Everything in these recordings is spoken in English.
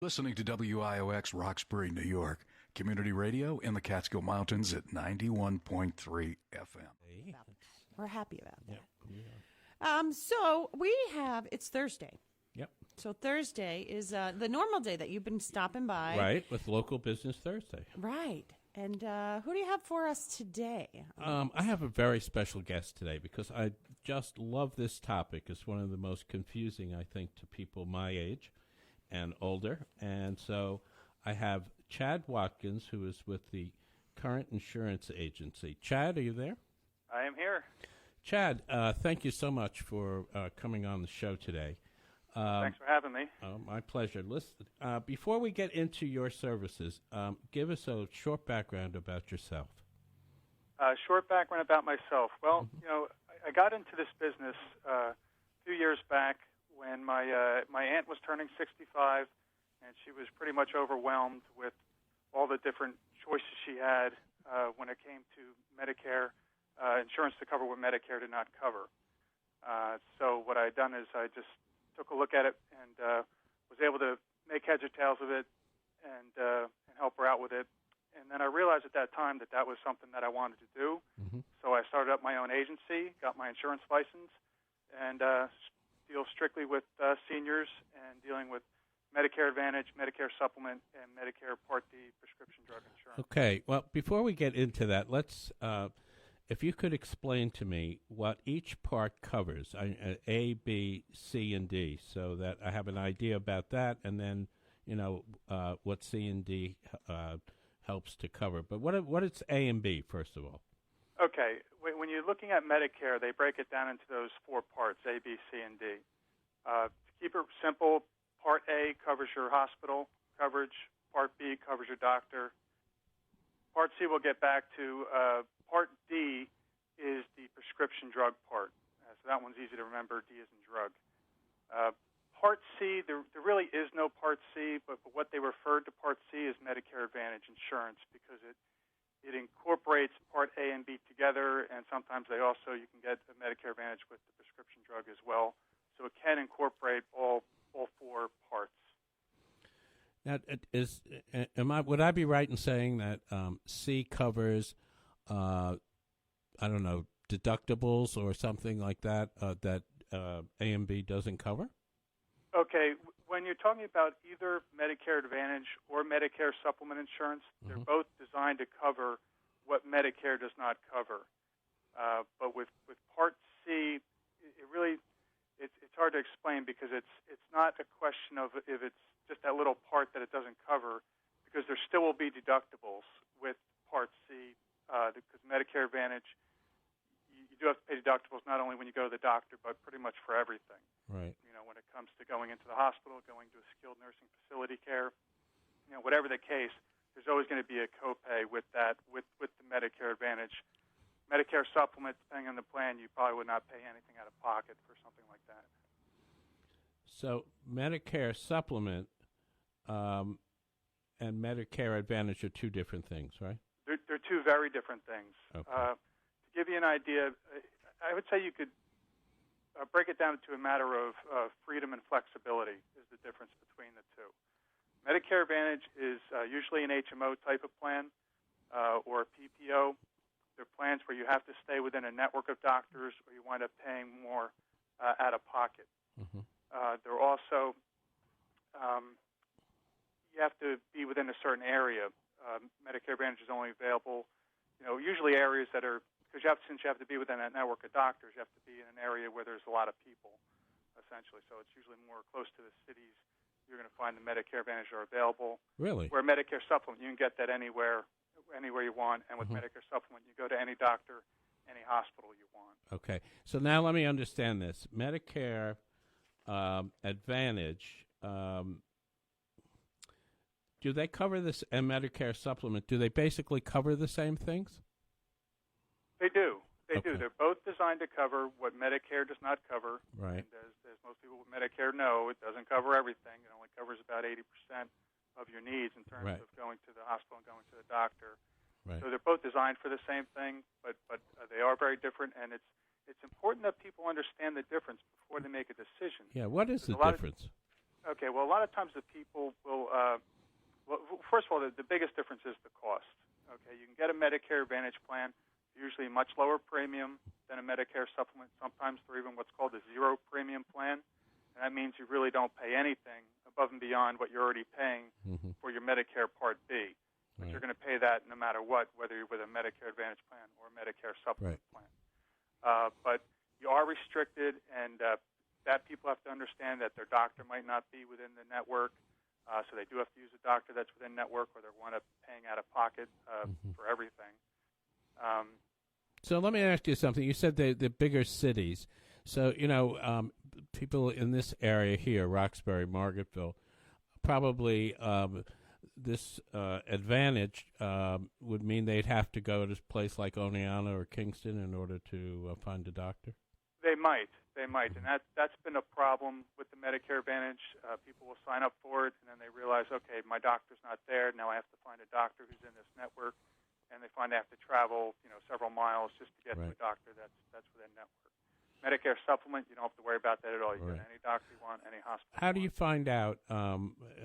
Listening to WIOX Roxbury, New York. Community radio in the Catskill Mountains at 91.3 FM. We're happy about that. Yep. So we have, it's Thursday. Yep. So Thursday is the normal day that you've been stopping by. Right, with Local Business Thursday. Right. And who do you have for us today? I have a very special guest today because I just love this topic. It's one of the most confusing, I think, to people my age and older. And so I have Chad Watkins, who is with the Current Insurance Agency. Chad, are you there? I am here. Chad, thank you so much for coming on the show today. Thanks for having me. My pleasure. Listen, before we get into your services, give us a short background about yourself. Short background about myself. Well, I got into this business a few years back when my aunt was turning 65, and she was pretty much overwhelmed with all the different choices she had when it came to Medicare insurance to cover what Medicare did not cover. So what I had done is I just took a look at it and was able to make heads or tails of it and help her out with it. And then I realized at that time that was something that I wanted to do. Mm-hmm. So I started up my own agency, got my insurance license, and deal strictly with seniors and dealing with Medicare Advantage, Medicare Supplement, and Medicare Part D prescription drug insurance. Okay. Well, before we get into that, let's if you could explain to me what each part covers, A, B, C, and D, so that I have an idea about that, and then, what C and D helps to cover. But what is A and B, first of all? Okay. When you're looking at Medicare, they break it down into those four parts, A, B, C, and D. To keep it simple, Part A covers your hospital coverage. Part B covers your doctor. Part C we'll get back to. Part D is the prescription drug part. So that one's easy to remember. D is in drug. Part C, there really is no Part C, but what they referred to Part C is Medicare Advantage insurance because it incorporates Part A and B together, and sometimes you can get a Medicare Advantage with the prescription drug as well. So it can incorporate all four parts. Now, would I be right in saying that C covers, deductibles or something like that that A and B doesn't cover? Okay, when you're talking about either Medicare Advantage or Medicare Supplement insurance, they're both designed to cover what Medicare does not cover. But with Part C, it's hard to explain because it's not a question of if it's just that little part that it doesn't cover, because there still will be deductibles with Part C, because Medicare Advantage, you do have to pay deductibles not only when you go to the doctor, but pretty much for everything. Right. When it comes to going into the hospital, going to a skilled nursing facility care, whatever the case, there's always going to be a copay with that, with the Medicare Advantage. Medicare Supplement, depending on the plan, you probably would not pay anything out of pocket for something like that. So Medicare Supplement and Medicare Advantage are two different things, right? They're two very different things. Okay. To give you an idea, I would say you could break it down to a matter of freedom and flexibility is the difference between the two. Medicare Advantage is usually an HMO type of plan or a PPO. They're plans where you have to stay within a network of doctors or you wind up paying more out of pocket. Mm-hmm. They're also, you have to be within a certain area. Medicare Advantage is only available, usually areas that are, because since you have to be within that network of doctors, you have to be in an area where there's a lot of people, essentially. So it's usually more close to the cities. You're going to find the Medicare Advantage are available. Really? Where Medicare Supplement, you can get that anywhere you want. And with Medicare Supplement, you go to any doctor, any hospital you want. Okay. So now let me understand this. Medicare Advantage, do they cover this, and Medicare Supplement, do they basically cover the same things? They do. They do. They're both designed to cover what Medicare does not cover. Right. And as most people with Medicare know, it doesn't cover everything. It only covers about 80% of your needs in terms of going to the hospital and going to the doctor. Right. So they're both designed for the same thing, but they are very different, and it's important that people understand the difference before they make a decision. Yeah, what is the difference? Okay, well, a lot of times the people will, well, first of all, the biggest difference is the cost. Okay, you can get a Medicare Advantage plan, usually a much lower premium than a Medicare supplement. Sometimes they're even what's called a zero premium plan, and that means you really don't pay anything above and beyond what you're already paying for your Medicare Part B. But you're going to pay that no matter what, whether you're with a Medicare Advantage plan or a Medicare supplement plan. But you are restricted, and that people have to understand that their doctor might not be within the network, so they do have to use a doctor that's within network, or they're one of paying out of pocket for everything. So let me ask you something. You said the bigger cities. So, people in this area here, Roxbury, Margaretville, probably this advantage would mean they'd have to go to a place like Oneonta or Kingston in order to find a doctor? They might, and that's been a problem with the Medicare Advantage. People will sign up for it, and then they realize, okay, my doctor's not there. Now I have to find a doctor who's in this network, and they find they have to travel, several miles just to get to a doctor that's within network. Medicare supplement, you don't have to worry about that at all. You can get any doctor you want, any hospital. How do you find out,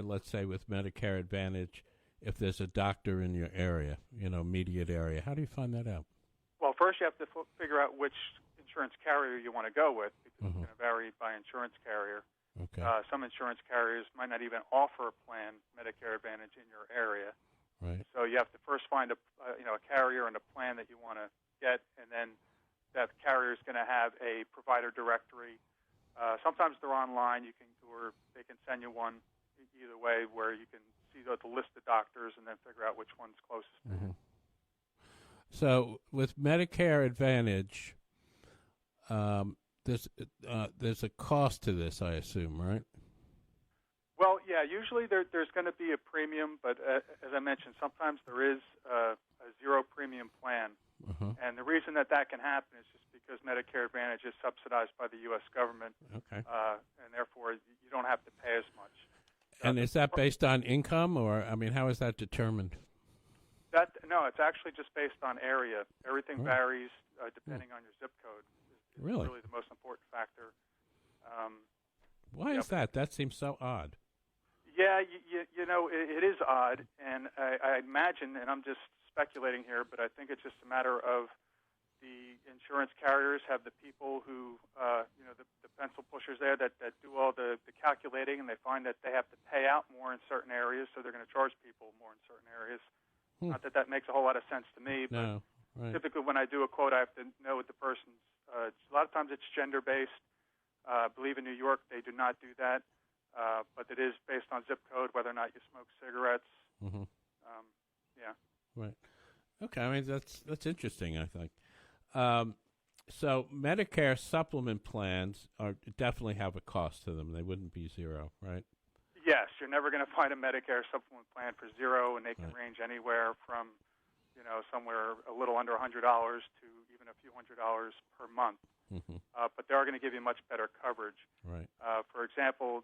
let's say with Medicare Advantage, if there's a doctor in your area, immediate area? How do you find that out? Well, first you have to figure out which insurance carrier you want to go with, because it's going to vary by insurance carrier. Okay. Some insurance carriers might not even offer a plan, Medicare Advantage, in your area. Right. So you have to first find a carrier and a plan that you want to get, and then that carrier is going to have a provider directory. Sometimes they're online, or they can send you one either way, where you can see the list of doctors and then figure out which one's closest to you. So with Medicare Advantage, there's a cost to this, I assume, right? Well, yeah, usually there's going to be a premium, but as I mentioned, sometimes there is a zero premium plan. And the reason that can happen is just because Medicare Advantage is subsidized by the U.S. government, and therefore you don't have to pay as much. And is that based on income, or, how is that determined? No, it's actually just based on area. Everything varies depending on your zip code. It's really the most important factor. Why is that? That seems so odd. Yeah, it is odd, and I imagine, and I'm just speculating here, but I think it's just a matter of the insurance carriers have the people who, the pencil pushers there that do all the calculating, and they find that they have to pay out more in certain areas, so they're going to charge people more in certain areas. Not that makes a whole lot of sense to me, but typically when I do a quote, I have to know what the person's. A lot of times it's gender-based. I believe in New York they do not do that, but it is based on zip code, whether or not you smoke cigarettes. Right. Okay. That's interesting, I think. So Medicare supplement plans definitely have a cost to them. They wouldn't be zero, right? Yes, you're never going to find a Medicare supplement plan for zero, and they can range anywhere from, somewhere a little under $100 to even a few $100s per month. But they are going to give you much better coverage. Right. For example,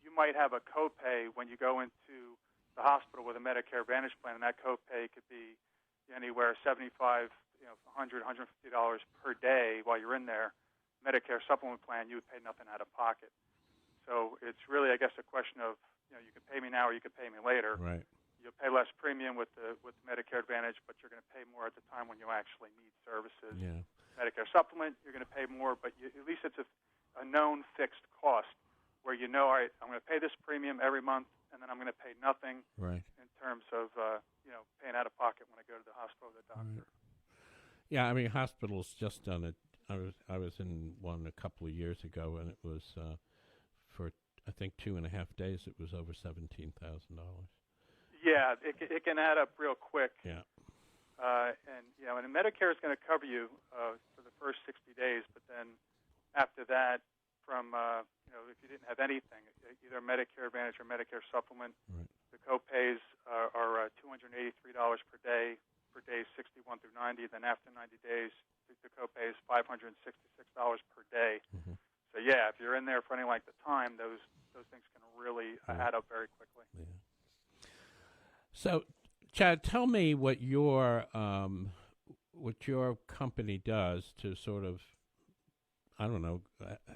you might have a copay when you go into the hospital with a Medicare Advantage plan, and that copay could be anywhere $75, $100, $150 per day while you're in there. Medicare supplement plan, you would pay nothing out of pocket. So it's really, I guess, a question of, you can pay me now or you can pay me later. Right. You'll pay less premium with the Medicare Advantage, but you're going to pay more at the time when you actually need services. Yeah. Medicare supplement, you're going to pay more, but at least it's a known fixed cost where all right, I'm going to pay this premium every month, and then I'm going to pay nothing in terms of paying out of pocket when I go to the hospital or the doctor. Right. Yeah, hospitals just done it. I was in one a couple of years ago, and it was for I think 2.5 days. It was over $17,000. Yeah, it can add up real quick. Yeah. And Medicare is going to cover you for the first 60 days, but then after that, from if you didn't have anything, either Medicare Advantage or Medicare Supplement, the co-pays are $283 per day for days 61 through 90. Then after 90 days, the co-pay is $566 per day. So yeah, if you're in there for any length of time, those things can really add up very quickly. Yeah. So, Chad, tell me what your company does to sort of,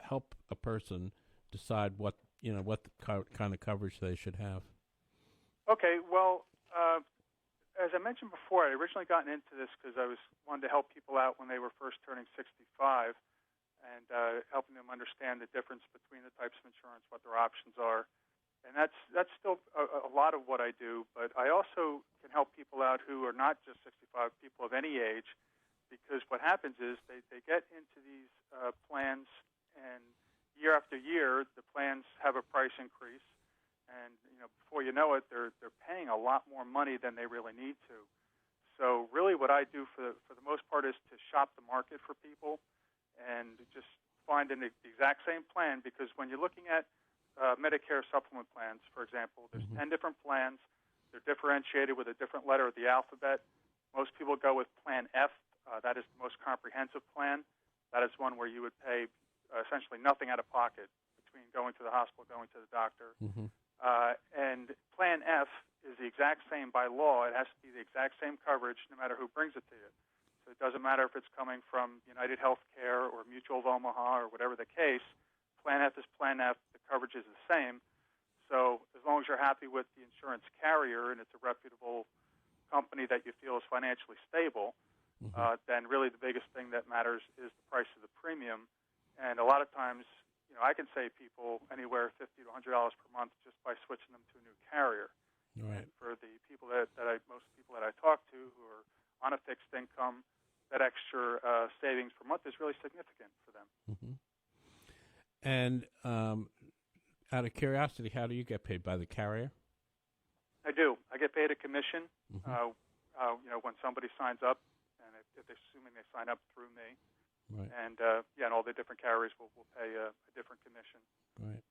help a person decide what what kind of coverage they should have. Okay, well, as I mentioned before, I originally gotten into this because I wanted to help people out when they were first turning 65 and helping them understand the difference between the types of insurance, what their options are. And that's still a lot of what I do, but I also can help people out who are not just 65, people of any age, because what happens is they get into these plans, and year after year, the plans have a price increase. And before you know it, they're paying a lot more money than they really need to. So really, what I do for the most part is to shop the market for people and just find the exact same plan. Because when you're looking at Medicare supplement plans, for example, there's 10 different plans. They're differentiated with a different letter of the alphabet. Most people go with Plan F. That is the most comprehensive plan. That is one where you would pay essentially nothing out of pocket between going to the hospital, going to the doctor. And Plan F is the exact same by law. It has to be the exact same coverage no matter who brings it to you. So it doesn't matter if it's coming from United Healthcare or Mutual of Omaha or whatever the case. Plan F is Plan F. The coverage is the same. So as long as you're happy with the insurance carrier and it's a reputable company that you feel is financially stable, then really the biggest thing that matters is the price of the premium. And a lot of times, I can save people anywhere $50 to $100 per month just by switching them to a new carrier. Right. And for the people most people that I talk to who are on a fixed income, that extra savings per month is really significant for them. And out of curiosity, how do you get paid, by the carrier? I do. I get paid a commission. When somebody signs up, and if they're assuming they sign up through me. Right. And and all the different carriers will pay a different commission. Right.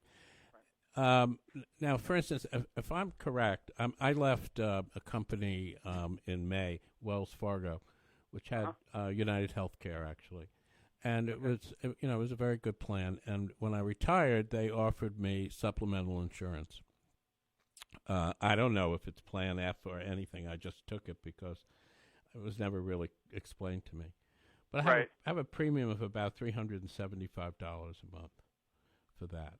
Now, for instance, if I'm correct, I left a company in May, Wells Fargo, which had United Healthcare actually, and it was it was a very good plan. And when I retired, they offered me supplemental insurance. I don't know if it's Plan F or anything. I just took it because it was never really explained to me. But I have a premium of about $375 a month for that.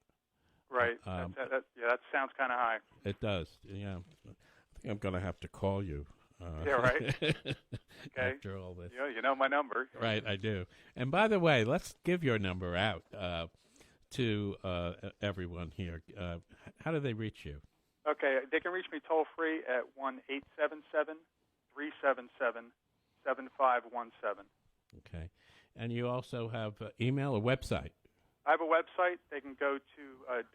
Right. That sounds kind of high. It does. Yeah. I think I'm going to have to call you. Yeah, right. Okay. After all this. You know my number. Right, I do. And by the way, let's give your number out to everyone here. How do they reach you? Okay. They can reach me toll free at 1-877-377-7517. Okay. And you also have email or website? I have a website. They can go to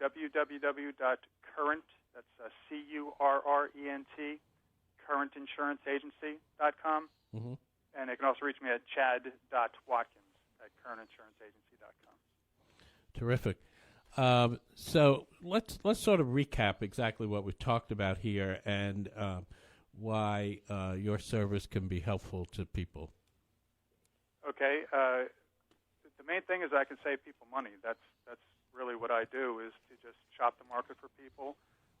www.current, that's C-U-R-R-E-N-T, currentinsuranceagency.com. And they can also reach me at chad.watkins at currentinsuranceagency.com. Terrific. So let's sort of recap exactly what we've talked about here and why your service can be helpful to people. Okay. The main thing is I can save people money. That's really what I do, is to just shop the market for people.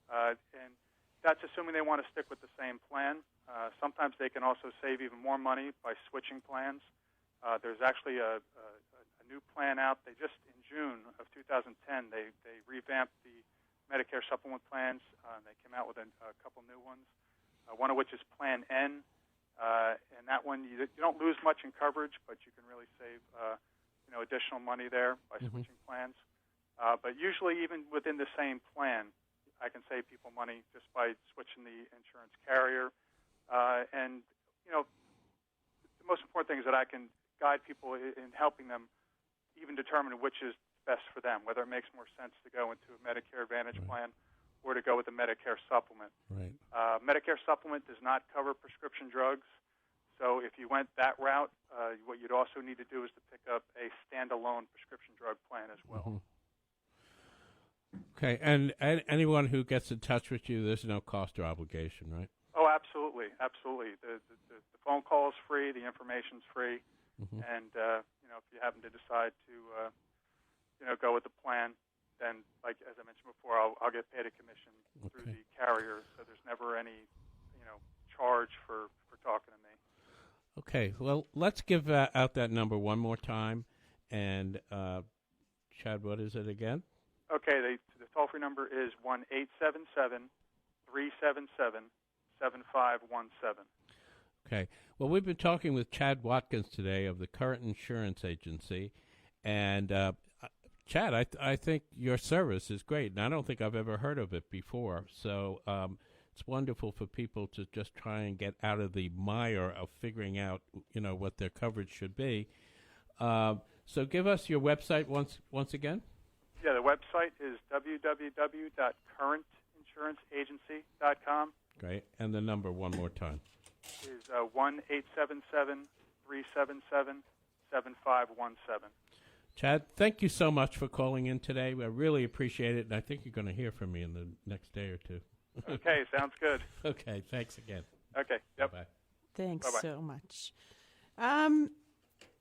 And that's assuming they want to stick with the same plan. Sometimes they can also save even more money by switching plans. There's actually a new plan out. They just, in June of 2010, they revamped the Medicare supplement plans. They came out with a couple new ones, one of which is Plan N. And that one, you don't lose much in coverage, but you can really save additional money there by switching plans. But usually, even within the same plan, I can save people money just by switching the insurance carrier. And the most important thing is that I can guide people in helping them even determine which is best for them, whether it makes more sense to go into a Medicare Advantage plan or to go with a Medicare supplement. Right. Medicare supplement does not cover prescription drugs. So if you went that route, what you'd also need to do is to pick up a standalone prescription drug plan as well. Okay, and anyone who gets in touch with you, there's no cost or obligation, right? Oh, absolutely, absolutely. The phone call is free, the information's free, and if you happen to decide to go with the plan, then as I mentioned before, I'll get paid a commission through the carrier, so there's never any charge for talking to me. Okay, well, let's give out that number one more time. And, Chad, what is it again? Okay, the toll-free number is 1-877-377-7517. Okay. Well, we've been talking with Chad Watkins today of the Current Insurance Agency. And, Chad, I think your service is great, and I don't think I've ever heard of it before. So it's wonderful for people to just try and get out of the mire of figuring out, what their coverage should be. So give us your website once again. Yeah, the website is www.currentinsuranceenagency.com. Great. And the number one more time. Is 1-877-377-7517. Chad, thank you so much for calling in today. I really appreciate it, and I think you're going to hear from me in the next day or two. Okay, sounds good. Okay, thanks again. Okay, yep. Bye-bye. Thanks Bye-bye. so much.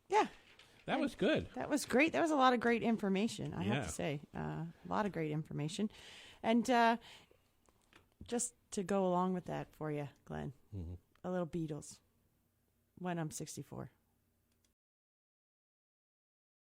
Yeah. That was good. That was great. That was a lot of great information, I Yeah. have to say. A lot of great information. And just to go along with that for you, Glenn, a little Beatles when I'm 64.